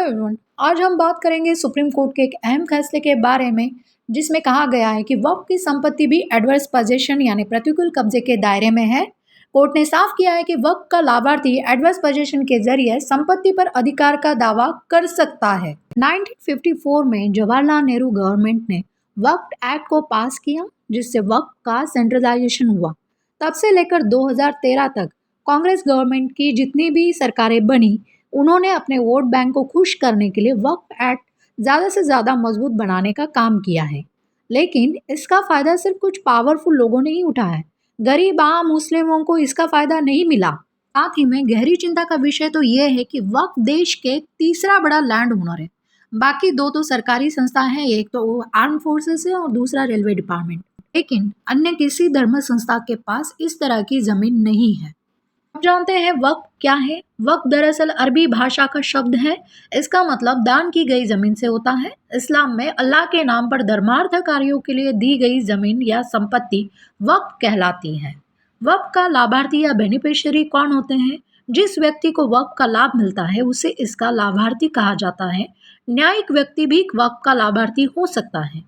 Everyone, आज हम बात करेंगे सुप्रीम कोर्ट के एक अहम फैसले के बारे में जिसमें कहा गया है कि वक्फ की संपत्ति भी एडवर्स पोजीशन यानी प्रतिकूल कब्जे के दायरे में है। कोर्ट ने साफ किया है कि वक्फ का लाभार्थी एडवर्स पोजीशन के जरिए संपत्ति पर अधिकार का दावा कर सकता है। 1954 में जवाहरलाल नेहरू गवर्नमेंट ने वक्फ एक्ट को पास किया जिससे वक्फ का सेंट्रलाइजेशन हुआ। तब से लेकर 2013 तक कांग्रेस गवर्नमेंट की जितनी भी सरकारें बनी उन्होंने अपने वोट बैंक को खुश करने के लिए वक्फ एक्ट ज़्यादा से ज़्यादा मजबूत बनाने का काम किया है, लेकिन इसका फ़ायदा सिर्फ कुछ पावरफुल लोगों ने ही उठाया है। गरीब आम मुस्लिमों को इसका फ़ायदा नहीं मिला। साथ ही में गहरी चिंता का विषय तो ये है कि वक्फ देश के तीसरा बड़ा लैंड ओनर है। बाकी दो तो सरकारी संस्थाएं हैं, एक तो आर्म फोर्सेस है और दूसरा रेलवे डिपार्टमेंट, लेकिन अन्य किसी धर्म संस्था के पास इस तरह की ज़मीन नहीं है। आप जानते हैं वक्फ क्या है? वक्फ दरअसल अरबी भाषा का शब्द है। इसका मतलब दान की गई जमीन से होता है। इस्लाम में अल्लाह के नाम पर धर्मार्थ कार्यों के लिए दी गई जमीन या संपत्ति वक्फ कहलाती है। वक्फ का लाभार्थी या बेनिफिशियरी कौन होते हैं? जिस व्यक्ति को वक्फ का लाभ मिलता है उसे इसका लाभार्थी कहा जाता है। न्यायिक व्यक्ति भी वक्फ का लाभार्थी हो सकता है।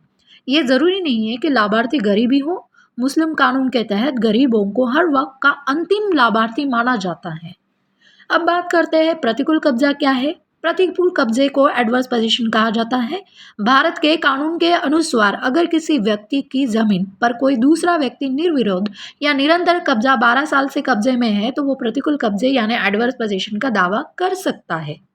ये जरूरी नहीं है कि लाभार्थी गरीब ही हो। मुस्लिम कानून के तहत गरीबों को हर वक्त का अंतिम लाभार्थी माना जाता है। अब बात करते हैं प्रतिकूल कब्जा क्या है। प्रतिकूल कब्जे को एडवर्स पोजीशन कहा जाता है। भारत के कानून के अनुसार अगर किसी व्यक्ति की जमीन पर कोई दूसरा व्यक्ति निर्विरोध या निरंतर कब्जा 12 साल से कब्जे में है तो वो प्रतिकूल कब्जे यानी एडवर्स पोजीशन का दावा कर सकता है।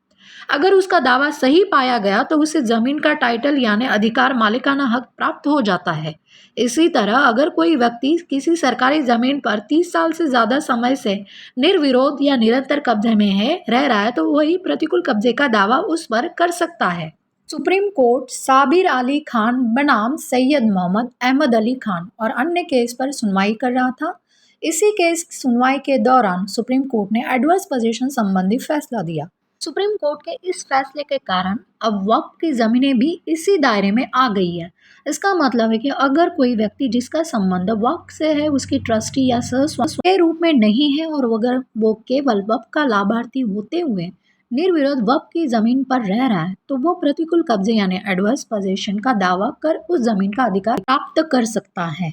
अगर उसका दावा सही पाया गया तो उसे जमीन का टाइटल यानी अधिकार मालिकाना हक प्राप्त हो जाता है। इसी तरह अगर कोई व्यक्ति किसी सरकारी जमीन पर 30 साल से ज्यादा समय से निर्विरोध या निरंतर कब्जे में रह रहा है तो वही प्रतिकूल कब्जे का दावा उस पर कर सकता है। सुप्रीम कोर्ट साबिर अली खान बनाम सैयद मोहम्मद अहमद अली खान और अन्य केस पर सुनवाई कर रहा था। इसी केस सुनवाई के दौरान सुप्रीम कोर्ट ने एडवर्स पोजीशन संबंधी फैसला दिया। सुप्रीम कोर्ट के इस फैसले के कारण अब वक्फ की जमीनें भी इसी दायरे में आ गई है। इसका मतलब है कि अगर कोई व्यक्ति जिसका संबंध वक्फ से है उसकी ट्रस्टी या सहस्वास्थ्य के रूप में नहीं है और अगर वो केवल वक्फ का लाभार्थी होते हुए निर्विरोध वक्फ की जमीन पर रह रहा है तो वो प्रतिकूल कब्जे यानी एडवर्स पोजीशन का दावा कर उस जमीन का अधिकार प्राप्त कर सकता है।